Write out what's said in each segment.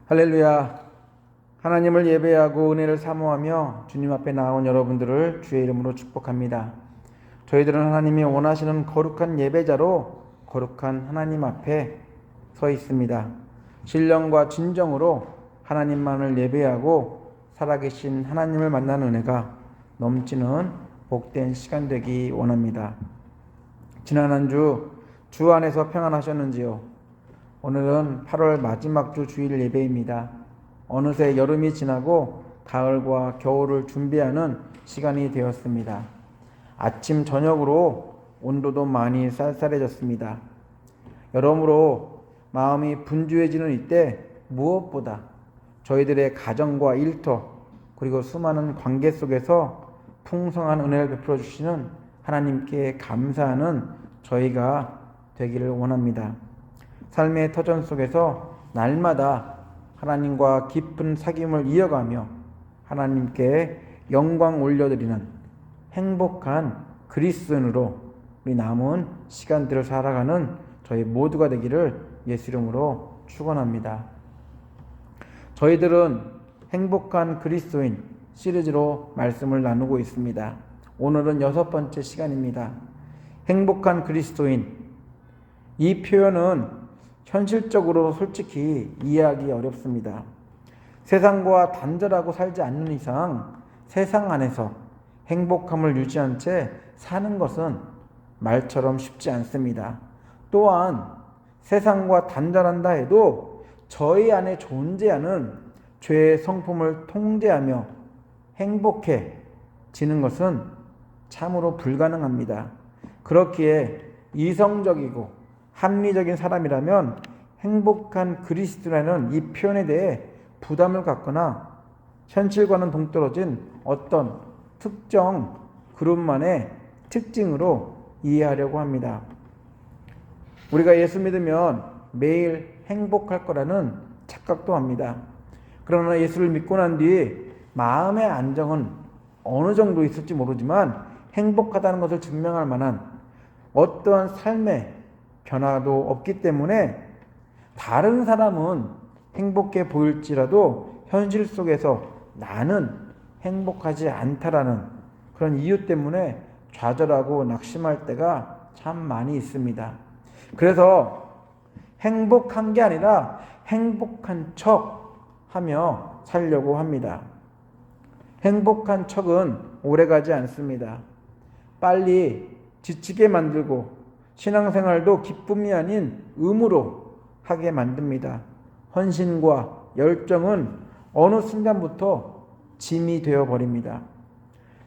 할렐루야. 하나님을 예배하고 은혜를 사모하며 주님 앞에 나온 여러분들을 주의 이름으로 축복합니다. 저희들은 하나님이 원하시는 거룩한 예배자로 거룩한 하나님 앞에 서 있습니다. 신령과 진정으로 하나님만을 예배하고 살아계신 하나님을 만나는 은혜가 넘치는 복된 시간 되기 원합니다. 지난 한 주 안에서 평안하셨는지요? 오늘은 8월 마지막 주 주일 예배입니다. 어느새 여름이 지나고 가을과 겨울을 준비하는 시간이 되었습니다. 아침 저녁으로 온도도 많이 쌀쌀해졌습니다. 여러모로 마음이 분주해지는 이때 무엇보다 저희들의 가정과 일터 그리고 수많은 관계 속에서 풍성한 은혜를 베풀어 주시는 하나님께 감사하는 저희가 되기를 원합니다. 삶의 터전 속에서 날마다 하나님과 깊은 사귐을 이어가며 하나님께 영광 올려드리는 행복한 그리스도인으로 우리 남은 시간들을 살아가는 저희 모두가 되기를 예수 이름으로 축원합니다. 저희들은 행복한 그리스도인 시리즈로 말씀을 나누고 있습니다. 오늘은 6번째 시간입니다. 행복한 그리스도인. 이 표현은 현실적으로 솔직히 이해하기 어렵습니다. 세상과 단절하고 살지 않는 이상 세상 안에서 행복함을 유지한 채 사는 것은 말처럼 쉽지 않습니다. 또한 세상과 단절한다 해도 저희 안에 존재하는 죄의 성품을 통제하며 행복해지는 것은 참으로 불가능합니다. 그렇기에 이성적이고 합리적인 사람이라면 행복한 그리스도라는 이 표현에 대해 부담을 갖거나 현실과는 동떨어진 어떤 특정 그룹만의 특징으로 이해하려고 합니다. 우리가 예수 믿으면 매일 행복할 거라는 착각도 합니다. 그러나 예수를 믿고 난 뒤 마음의 안정은 어느 정도 있을지 모르지만 행복하다는 것을 증명할 만한 어떠한 삶의 변화도 없기 때문에 다른 사람은 행복해 보일지라도 현실 속에서 나는 행복하지 않다라는 그런 이유 때문에 좌절하고 낙심할 때가 참 많이 있습니다. 그래서 행복한 게 아니라 행복한 척 하며 살려고 합니다. 행복한 척은 오래가지 않습니다. 빨리 지치게 만들고 신앙생활도 기쁨이 아닌 의무로 하게 만듭니다. 헌신과 열정은 어느 순간부터 짐이 되어버립니다.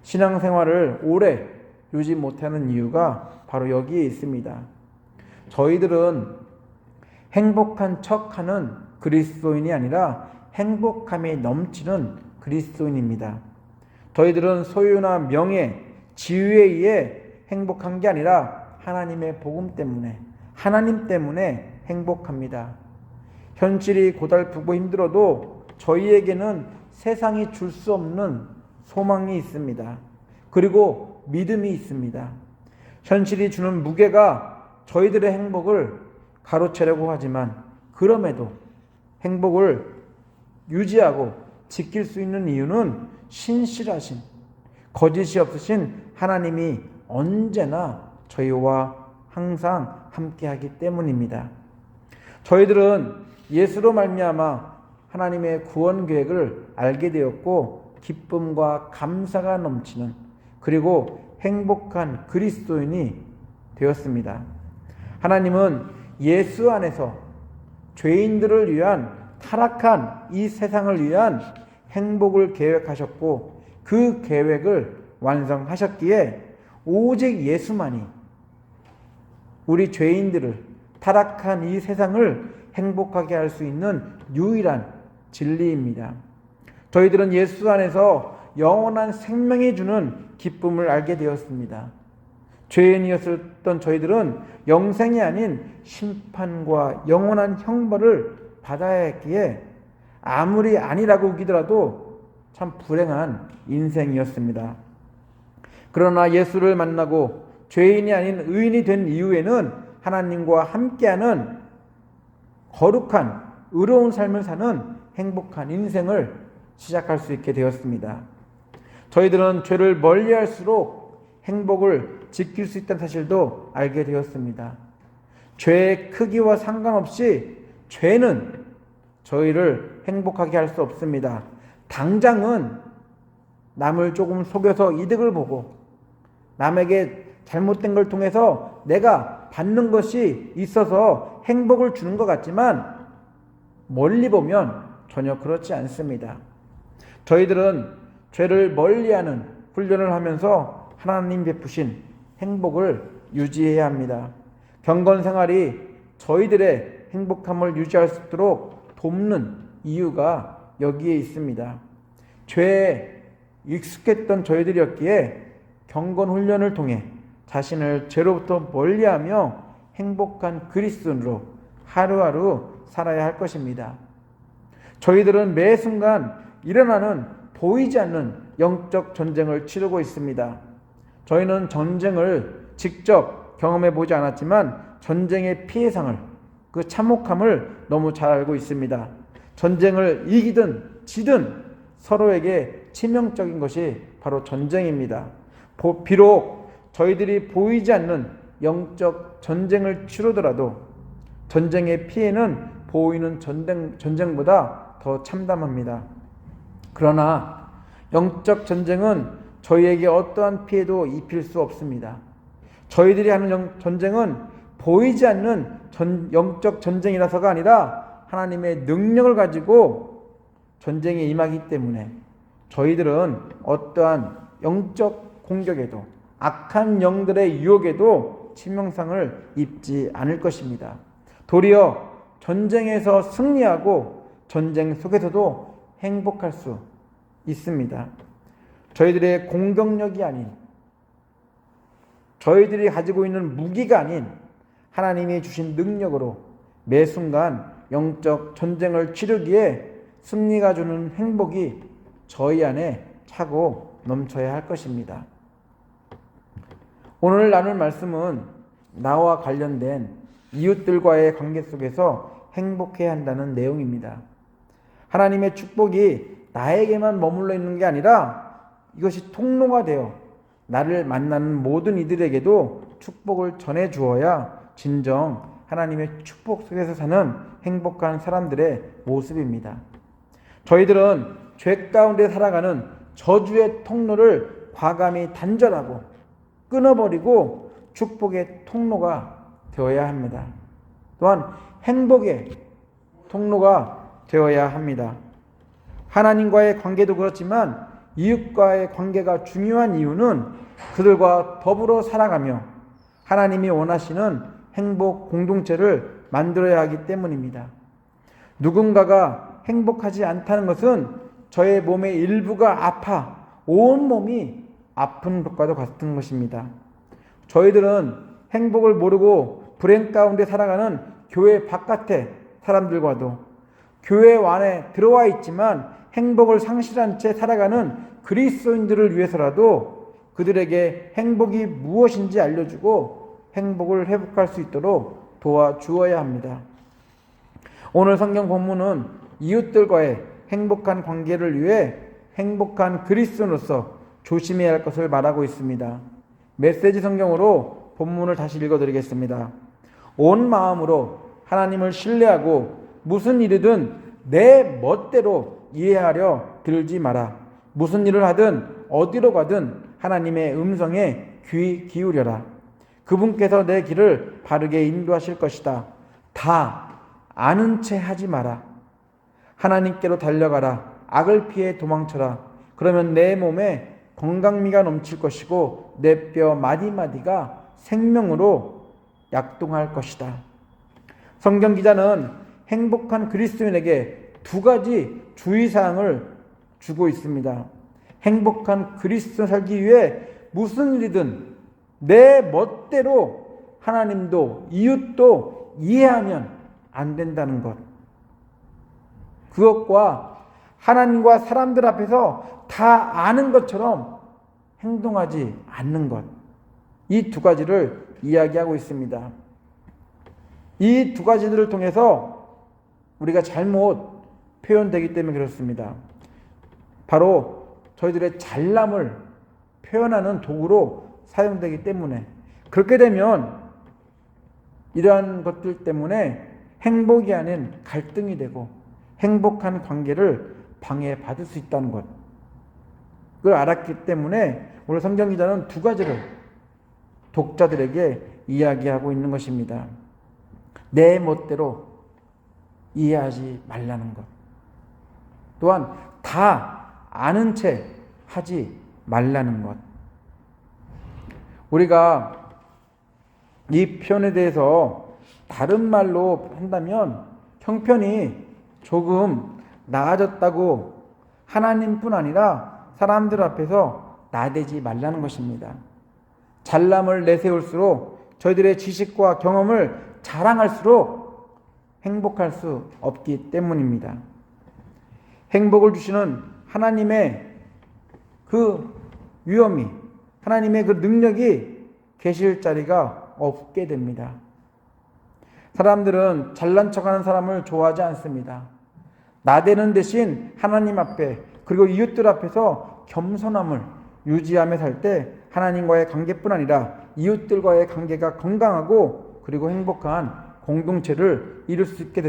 신앙생활을 오래 유지 못하는 이유가 바로 여기에 있습니다. 저희들은 행복한 척하는 그리스도인이 아니라 행복함이 넘치는 그리스도인입니다. 저희들은 소유나 명예, 지위에 의해 행복한 게 아니라 하나님의 복음 때문에, 하나님 때문에 행복합니다. 현실이 고달프고 힘들어도 저희에게는 세상이 줄 수 없는 소망이 있습니다. 그리고 믿음이 있습니다. 현실이 주는 무게가 저희들의 행복을 가로채려고 하지만 그럼에도 행복을 유지하고 지킬 수 있는 이유는 신실하신, 거짓이 없으신 하나님이 언제나 저희와 항상 함께하기 때문입니다. 저희들은 예수로 말미암아 하나님의 구원 계획을 알게 되었고 기쁨과 감사가 넘치는 그리고 행복한 그리스도인이 되었습니다. 하나님은 예수 안에서 죄인들을 위한 타락한 이 세상을 위한 행복을 계획하셨고 그 계획을 완성하셨기에 오직 예수만이 우리 죄인들을 타락한 이 세상을 행복하게 할 수 있는 유일한 진리입니다. 저희들은 예수 안에서 영원한 생명이 주는 기쁨을 알게 되었습니다. 죄인이었던 저희들은 영생이 아닌 심판과 영원한 형벌을 받아야 했기에 아무리 아니라고 우기더라도 참 불행한 인생이었습니다. 그러나 예수를 만나고 죄인이 아닌 의인이 된 이후에는 하나님과 함께하는 거룩한 의로운 삶을 사는 행복한 인생을 시작할 수 있게 되었습니다. 저희들은 죄를 멀리할수록 행복을 지킬 수 있다는 사실도 알게 되었습니다. 죄의 크기와 상관없이 죄는 저희를 행복하게 할 수 없습니다. 당장은 남을 조금 속여서 이득을 보고 남에게 잘못된 걸 통해서 내가 받는 것이 있어서 행복을 주는 것 같지만 멀리 보면 전혀 그렇지 않습니다. 저희들은 죄를 멀리하는 훈련을 하면서 하나님 베푸신 행복을 유지해야 합니다. 경건 생활이 저희들의 행복함을 유지할 수 있도록 돕는 이유가 여기에 있습니다. 죄에 익숙했던 저희들이었기에 경건 훈련을 통해 자신을 죄로부터 멀리하며 행복한 그리스도인으로 하루하루 살아야 할 것입니다. 저희들은 매 순간 일어나는 보이지 않는 영적 전쟁을 치르고 있습니다. 저희는 전쟁을 직접 경험해 보지 않았지만 전쟁의 피해상을, 그 참혹함을 너무 잘 알고 있습니다. 전쟁을 이기든 지든 서로에게 치명적인 것이 바로 전쟁입니다. 비록 저희들이 보이지 않는 영적 전쟁을 치르더라도 전쟁의 피해는 보이는 전쟁보다 더 참담합니다. 그러나 영적 전쟁은 저희에게 어떠한 피해도 입힐 수 없습니다. 저희들이 하는 전쟁은 보이지 않는 영적 전쟁이라서가 아니라 하나님의 능력을 가지고 전쟁에 임하기 때문에 저희들은 어떠한 영적 공격에도 악한 영들의 유혹에도 치명상을 입지 않을 것입니다. 도리어 전쟁에서 승리하고 전쟁 속에서도 행복할 수 있습니다. 저희들의 공격력이 아닌, 저희들이 가지고 있는 무기가 아닌 하나님이 주신 능력으로 매 순간 영적 전쟁을 치르기에 승리가 주는 행복이 저희 안에 차고 넘쳐야 할 것입니다. 오늘 나눌 말씀은 나와 관련된 이웃들과의 관계 속에서 행복해야 한다는 내용입니다. 하나님의 축복이 나에게만 머물러 있는 게 아니라 이것이 통로가 되어 나를 만나는 모든 이들에게도 축복을 전해 주어야 진정 하나님의 축복 속에서 사는 행복한 사람들의 모습입니다. 저희들은 죄 가운데 살아가는 저주의 통로를 과감히 단절하고 끊어버리고 축복의 통로가 되어야 합니다. 또한 행복의 통로가 되어야 합니다. 하나님과의 관계도 그렇지만 이웃과의 관계가 중요한 이유는 그들과 더불어 살아가며 하나님이 원하시는 행복 공동체를 만들어야 하기 때문입니다. 누군가가 행복하지 않다는 것은 저의 몸의 일부가 아파 온 몸이 아픈 것과도 같은 것입니다. 저희들은 행복을 모르고 불행 가운데 살아가는 교회 바깥의 사람들과도 교회 안에 들어와 있지만 행복을 상실한 채 살아가는 그리스도인들을 위해서라도 그들에게 행복이 무엇인지 알려주고 행복을 회복할 수 있도록 도와주어야 합니다. 오늘 성경 본문은 이웃들과의 행복한 관계를 위해 행복한 그리스도인으로서 조심해야 할 것을 말하고 있습니다. 메시지 성경으로 본문을 다시 읽어드리겠습니다. 온 마음으로 하나님을 신뢰하고 무슨 일이든 내 멋대로 이해하려 들지 마라. 무슨 일을 하든 어디로 가든 하나님의 음성에 귀 기울여라. 그분께서 내 길을 바르게 인도하실 것이다. 다 아는 채 하지 마라. 하나님께로 달려가라. 악을 피해 도망쳐라. 그러면 내 몸에 건강미가 넘칠 것이고 내 뼈 마디마디가 생명으로 약동할 것이다. 성경 기자는 행복한 그리스도인에게 두 가지 주의사항을 주고 있습니다. 행복한 그리스도 살기 위해 무슨 일이든 내 멋대로 하나님도 이웃도 이해하면 안 된다는 것. 그것과 하나님과 사람들 앞에서 다 아는 것처럼 행동하지 않는 것. 이 두 가지를 이야기하고 있습니다. 이 두 가지들을 통해서 우리가 잘못 표현되기 때문에 그렇습니다. 바로 저희들의 잘남을 표현하는 도구로 사용되기 때문에, 그렇게 되면 이러한 것들 때문에 행복이 아닌 갈등이 되고 행복한 관계를 방해받을 수 있다는 것, 그걸 알았기 때문에 오늘 성경 기자는 두 가지를 독자들에게 이야기하고 있는 것입니다. 내 멋대로 이해하지 말라는 것, 또한 다 아는 채 하지 말라는 것. 우리가 이 표현에 대해서 다른 말로 한다면 형편이 조금 나아졌다고 하나님뿐 아니라 사람들 앞에서 나대지 말라는 것입니다. 잘남을 내세울수록 저희들의 지식과 경험을 자랑할수록 행복할 수 없기 때문입니다. 행복을 주시는 하나님의 그 위엄이, 하나님의 그 능력이 계실 자리가 없게 됩니다. 사람들은 잘난 척하는 사람을 좋아하지 않습니다. 나대는 대신 하나님 앞에 그리고 이웃들 앞에서 겸손함을 유지하며 살 때 하나님과의 관계뿐 아니라 이웃들과의 관계가 건강하고 그리고 행복한 공동체를 이룰 수 있게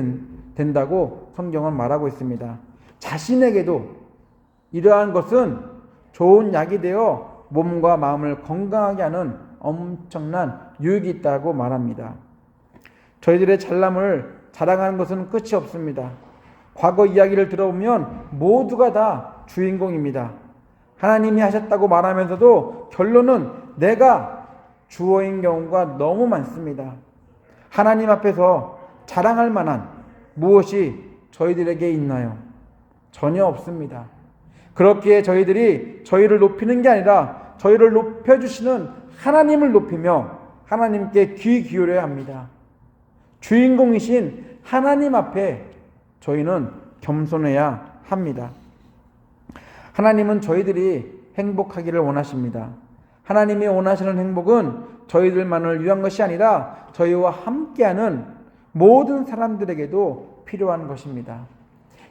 된다고 성경은 말하고 있습니다. 자신에게도 이러한 것은 좋은 약이 되어 몸과 마음을 건강하게 하는 엄청난 유익이 있다고 말합니다. 저희들의 잘남을 자랑하는 것은 끝이 없습니다. 과거 이야기를 들어보면 모두가 다 주인공입니다. 하나님이 하셨다고 말하면서도 결론은 내가 주어인 경우가 너무 많습니다. 하나님 앞에서 자랑할 만한 무엇이 저희들에게 있나요? 전혀 없습니다. 그렇기에 저희들이 저희를 높이는 게 아니라 저희를 높여주시는 하나님을 높이며 하나님께 귀 기울여야 합니다. 주인공이신 하나님 앞에 저희는 겸손해야 합니다. 하나님은 저희들이 행복하기를 원하십니다. 하나님이 원하시는 행복은 저희들만을 위한 것이 아니라 저희와 함께하는 모든 사람들에게도 필요한 것입니다.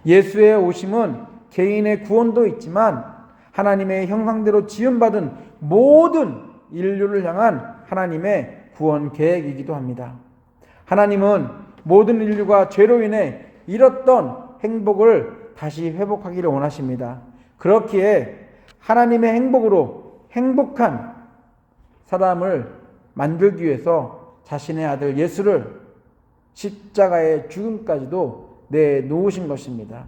예수의 오심은 개인의 구원도 있지만 하나님의 형상대로 지음받은 모든 인류를 향한 하나님의 구원 계획이기도 합니다. 하나님은 모든 인류가 죄로 인해 잃었던 행복을 다시 회복하기를 원하십니다. 그렇기에 하나님의 행복으로 행복한 사람을 만들기 위해서 자신의 아들 예수를 십자가의 죽음까지도 내놓으신 것입니다.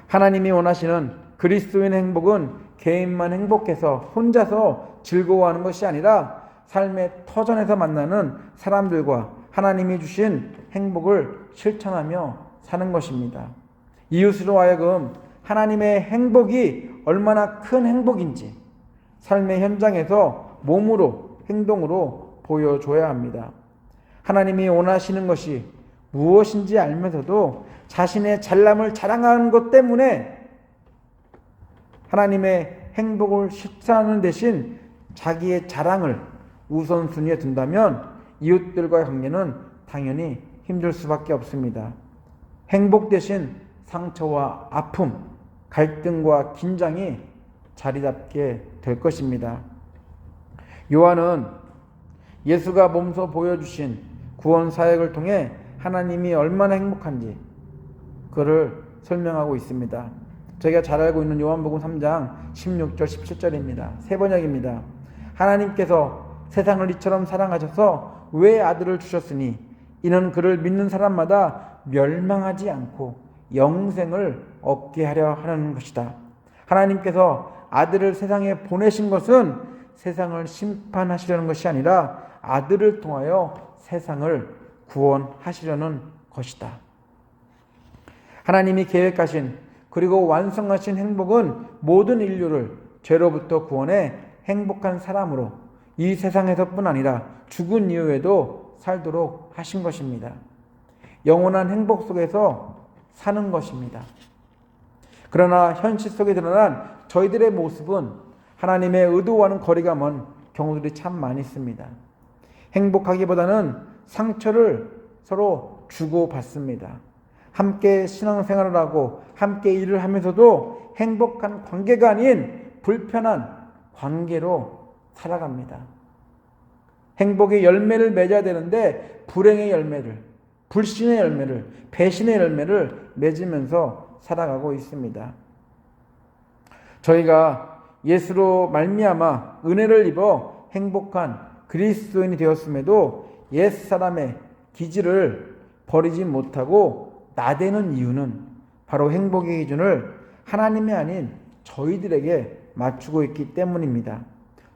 하나님이 원하시는 그리스도인의 행복은 개인만 행복해서 혼자서 즐거워하는 것이 아니라 삶의 터전에서 만나는 사람들과 하나님이 주신 행복을 실천하며 사는 것입니다. 이웃으로 하여금 하나님의 행복이 얼마나 큰 행복인지 삶의 현장에서 몸으로, 행동으로 보여줘야 합니다. 하나님이 원하시는 것이 무엇인지 알면서도 자신의 잘남을 자랑하는 것 때문에 하나님의 행복을 실천하는 대신 자기의 자랑을 우선순위에 둔다면 이웃들과의 관계는 당연히 힘들 수밖에 없습니다. 행복 대신 상처와 아픔, 갈등과 긴장이 자리 잡게 될 것입니다. 요한은 예수가 몸소 보여주신 구원 사역을 통해 하나님이 얼마나 행복한지 그를 설명하고 있습니다. 저희가 잘 알고 있는 요한복음 3장 16절 17절입니다. 세 번역입니다. 하나님께서 세상을 이처럼 사랑하셔서 왜 아들을 주셨으니 이는 그를 믿는 사람마다 멸망하지 않고 영생을 얻게 하려 하는 것이다. 하나님께서 아들을 세상에 보내신 것은 세상을 심판하시려는 것이 아니라 아들을 통하여 세상을 구원하시려는 것이다. 하나님이 계획하신 그리고 완성하신 행복은 모든 인류를 죄로부터 구원해 행복한 사람으로 이 세상에서뿐 아니라 죽은 이후에도 살도록 하신 것입니다. 영원한 행복 속에서 사는 것입니다. 그러나 현실 속에 드러난 저희들의 모습은 하나님의 의도와는 거리가 먼 경우들이 참 많이 있습니다. 행복하기보다는 상처를 서로 주고받습니다. 함께 신앙생활을 하고 함께 일을 하면서도 행복한 관계가 아닌 불편한 관계로 살아갑니다. 행복의 열매를 맺어야 되는데 불행의 열매를, 불신의 열매를, 배신의 열매를 맺으면서 살아가고 있습니다. 저희가 예수로 말미암아 은혜를 입어 행복한 그리스도인이 되었음에도 옛사람의 기질을 버리지 못하고 나대는 이유는 바로 행복의 기준을 하나님이 아닌 저희들에게 맞추고 있기 때문입니다.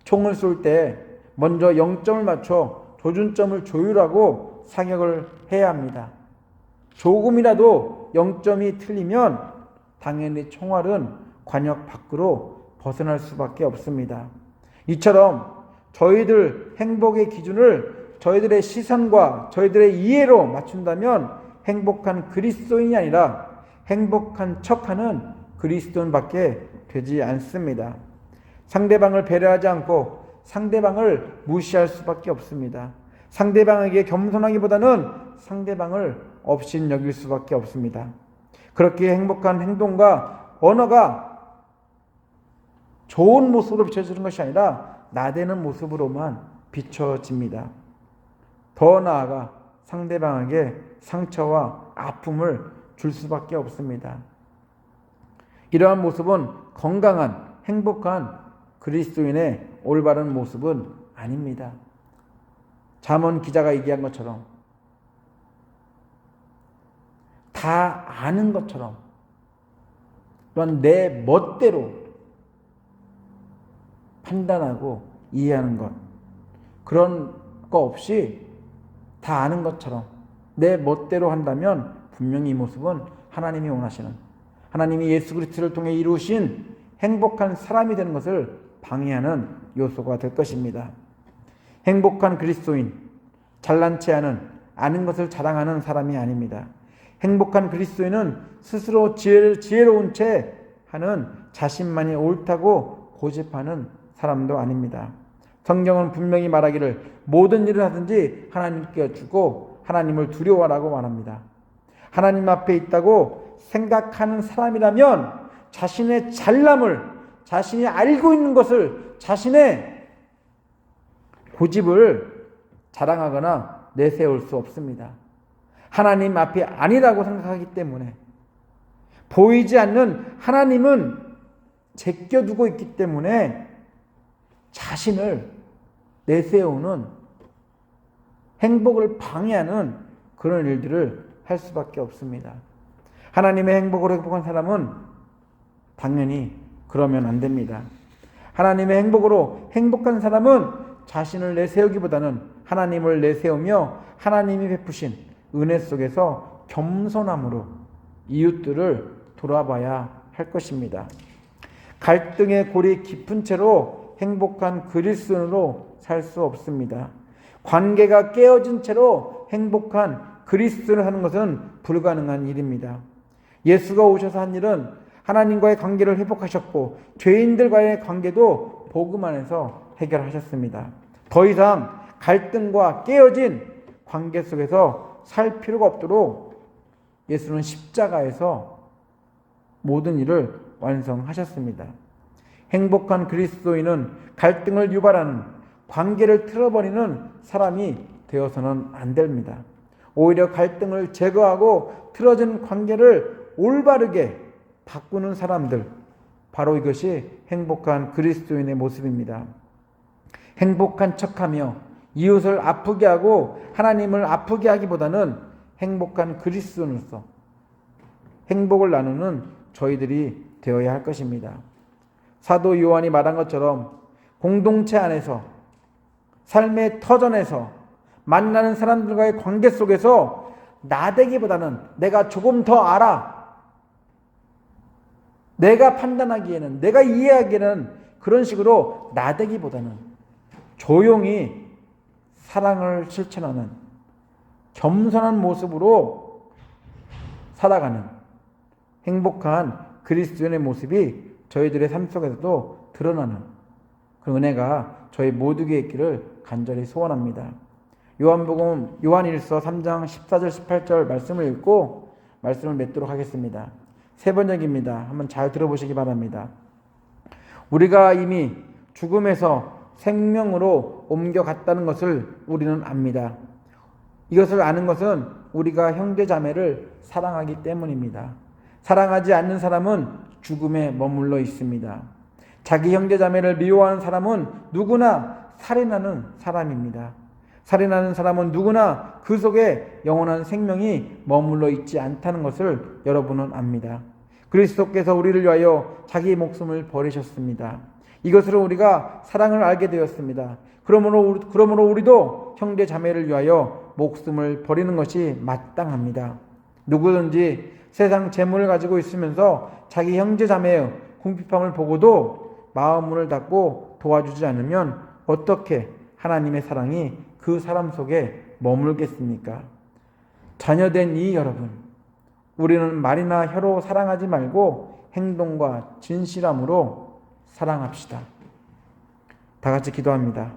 총을 쏠 때 먼저 0점을 맞춰 조준점을 조율하고 사격을 해야 합니다. 조금이라도 0점이 틀리면 당연히 총알은 관역 밖으로 벗어날 수밖에 없습니다. 이처럼 저희들 행복의 기준을 저희들의 시선과 저희들의 이해로 맞춘다면 행복한 그리스도인이 아니라 행복한 척하는 그리스도인밖에 되지 않습니다. 상대방을 배려하지 않고 상대방을 무시할 수밖에 없습니다. 상대방에게 겸손하기보다는 상대방을 업신 여길 수밖에 없습니다. 그렇게 행복한 행동과 언어가 좋은 모습으로 비춰지는 것이 아니라 나대는 모습으로만 비춰집니다. 더 나아가 상대방에게 상처와 아픔을 줄 수밖에 없습니다. 이러한 모습은 건강한 행복한 그리스도인의 올바른 모습은 아닙니다. 잠언 기자가 얘기한 것처럼 다 아는 것처럼 또한 내 멋대로 판단하고 이해하는 것, 그런 거 없이 다 아는 것처럼 내 멋대로 한다면 분명히 이 모습은 하나님이 원하시는, 하나님이 예수 그리스도를 통해 이루신 행복한 사람이 되는 것을 방해하는 요소가 될 것입니다. 행복한 그리스도인, 잘난 체 하는, 아는 것을 자랑하는 사람이 아닙니다. 행복한 그리스도인은 스스로 지혜로운 채 하는, 자신만이 옳다고 고집하는 사람도 아닙니다. 성경은 분명히 말하기를 모든 일을 하든지 하나님께 주고 하나님을 두려워하라고 말합니다. 하나님 앞에 있다고 생각하는 사람이라면 자신의 잘남을, 자신이 알고 있는 것을, 자신의 고집을 자랑하거나 내세울 수 없습니다. 하나님 앞이 아니라고 생각하기 때문에, 보이지 않는 하나님은 제껴두고 있기 때문에 자신을 내세우는, 행복을 방해하는 그런 일들을 할 수밖에 없습니다. 하나님의 행복으로 행복한 사람은 당연히 그러면 안 됩니다. 하나님의 행복으로 행복한 사람은 자신을 내세우기보다는 하나님을 내세우며 하나님이 베푸신 은혜 속에서 겸손함으로 이웃들을 돌아봐야 할 것입니다. 갈등의 골이 깊은 채로 행복한 그리스도인으로 살 수 없습니다. 관계가 깨어진 채로 행복한 그리스도인을 하는 것은 불가능한 일입니다. 예수가 오셔서 한 일은 하나님과의 관계를 회복하셨고 죄인들과의 관계도 복음 안에서 해결하셨습니다. 더 이상 갈등과 깨어진 관계 속에서 살 필요가 없도록 예수는 십자가에서 모든 일을 완성하셨습니다. 행복한 그리스도인은 갈등을 유발하는, 관계를 틀어버리는 사람이 되어서는 안 됩니다. 오히려 갈등을 제거하고 틀어진 관계를 올바르게 바꾸는 사람들, 바로 이것이 행복한 그리스도인의 모습입니다. 행복한 척하며 이웃을 아프게 하고 하나님을 아프게 하기보다는 행복한 그리스도인으로서 행복을 나누는 저희들이 되어야 할 것입니다. 사도 요한이 말한 것처럼 공동체 안에서, 삶의 터전에서, 만나는 사람들과의 관계 속에서 나대기보다는 내가 조금 더 알아, 내가 판단하기에는, 내가 이해하기에는, 그런 식으로 나대기보다는 조용히 사랑을 실천하는 겸손한 모습으로 살아가는 행복한 그리스도인의 모습이 저희들의 삶 속에서도 드러나는 그 은혜가 저희 모두에게 있기를 간절히 소원합니다. 요한복음 요한일서 3장 14절 18절 말씀을 읽고 말씀을 맺도록 하겠습니다. 세 번역입니다. 한번 잘 들어보시기 바랍니다. 우리가 이미 죽음에서 생명으로 옮겨갔다는 것을 우리는 압니다. 이것을 아는 것은 우리가 형제자매를 사랑하기 때문입니다. 사랑하지 않는 사람은 죽음에 머물러 있습니다. 자기 형제자매를 미워하는 사람은 누구나 살인하는 사람입니다. 살인하는 사람은 누구나 그 속에 영원한 생명이 머물러 있지 않다는 것을 여러분은 압니다. 그리스도께서 우리를 위하여 자기 목숨을 버리셨습니다. 이것으로 우리가 사랑을 알게 되었습니다. 그러므로 우리도 형제 자매를 위하여 목숨을 버리는 것이 마땅합니다. 누구든지 세상 재물을 가지고 있으면서 자기 형제 자매의 궁핍함을 보고도 마음 문을 닫고 도와주지 않으면 어떻게 하나님의 사랑이 그 사람 속에 머물겠습니까? 자녀된 이 여러분, 우리는 말이나 혀로 사랑하지 말고 행동과 진실함으로 사랑합시다. 다 같이 기도합니다.